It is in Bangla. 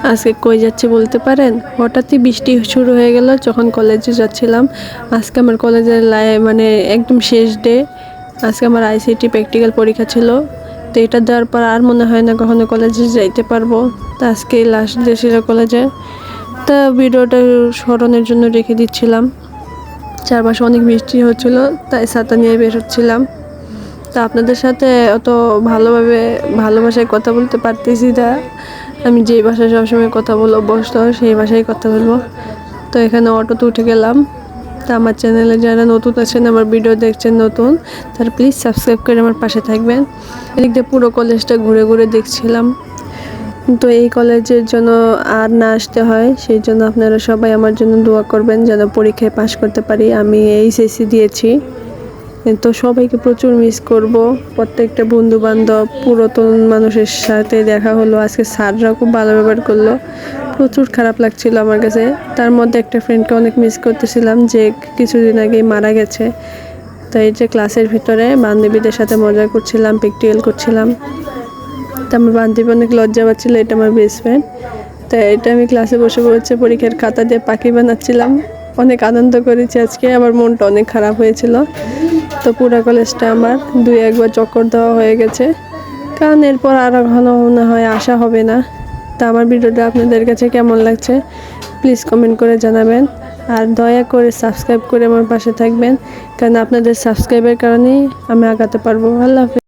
আজকে কই যাচ্ছি বলতে পারেন? হঠাৎই বৃষ্টি শুরু হয়ে গেল যখন কলেজে যাচ্ছিলাম। আজকে আমার কলেজের মানে একদম শেষ ডে। আজকে আমার আইসিটি প্র্যাকটিক্যাল পরীক্ষা ছিল। তো এটা দেওয়ার পর আর মনে হয় না কখনো কলেজে যাইতে পারবো। তো আজকে লাস্ট ডে ছিল কলেজে। তা ভিডিওটা স্মরণের জন্য রেখে দিচ্ছিলাম। চারপাশে অনেক বৃষ্টি হচ্ছিল, তাই ছাতা নিয়ে বের হচ্ছিলাম। তা আপনাদের সাথে অত ভালোবাসায় কথা বলতে পারতেছি না। আমি যেই ভাষায় সবসময় কথা বলবো অভ্যস্ত সেই ভাষায় কথা বলবো। তো এখানে অটোতে উঠে গেলাম। তা আমার চ্যানেলে যারা নতুন আছেন, আমার ভিডিও দেখছেন নতুন, তারা প্লিজ সাবস্ক্রাইব করে আমার পাশে থাকবেন। এদিক দিয়ে পুরো কলেজটা ঘুরে ঘুরে দেখছিলাম। তো এই কলেজের জন্য আর না আসতে হয়, সেই জন্য আপনারা সবাই আমার জন্য দোয়া করবেন যেন পরীক্ষায় পাশ করতে পারি। আমি এইচএসসি দিয়েছি। তো সবাইকে প্রচুর মিস করব। প্রত্যেকটা বন্ধু বান্ধব, পুরাতন মানুষের সাথে দেখা হলো। আজকে স্যাররাও খুব ভালো ব্যবহার করলো। প্রচুর খারাপ লাগছিল আমার কাছে। তার মধ্যে একটা ফ্রেন্ডকে অনেক মিস করতেছিলাম, যে কিছুদিন আগেই মারা গেছে। তাই যে ক্লাসের ভিতরে বান্ধবীদের সাথে মজা করছিলাম, প্র্যাকটিক্যাল করছিলাম। তা আমার বান্ধবী অনেক লজ্জা পাচ্ছিল, এটা আমার বেস্ট ফ্রেন্ড। তাই এটা আমি ক্লাসে বসে বসে পরীক্ষার খাতা দিয়ে পাখি বানাচ্ছিলাম। অনেক আনন্দ করেছি আজকে। আমার মনটা অনেক খারাপ হয়েছিল। তো পুরো কলেজটা আমার 2-1 বার চক্কর দেওয়া হয়ে গেছে, কারণ এরপর আর কখনো মনে হয় আসা হবে না। তা আমার ভিডিওটা আপনাদের কাছে কেমন লাগছে প্লিজ কমেন্ট করে জানাবেন। আর দয়া করে সাবস্ক্রাইব করে আমার পাশে থাকবেন, কারণ আপনাদের সাবস্ক্রাইবের কারণেই আমি আগাতে পারবো। আল্লাহ হাফেজ।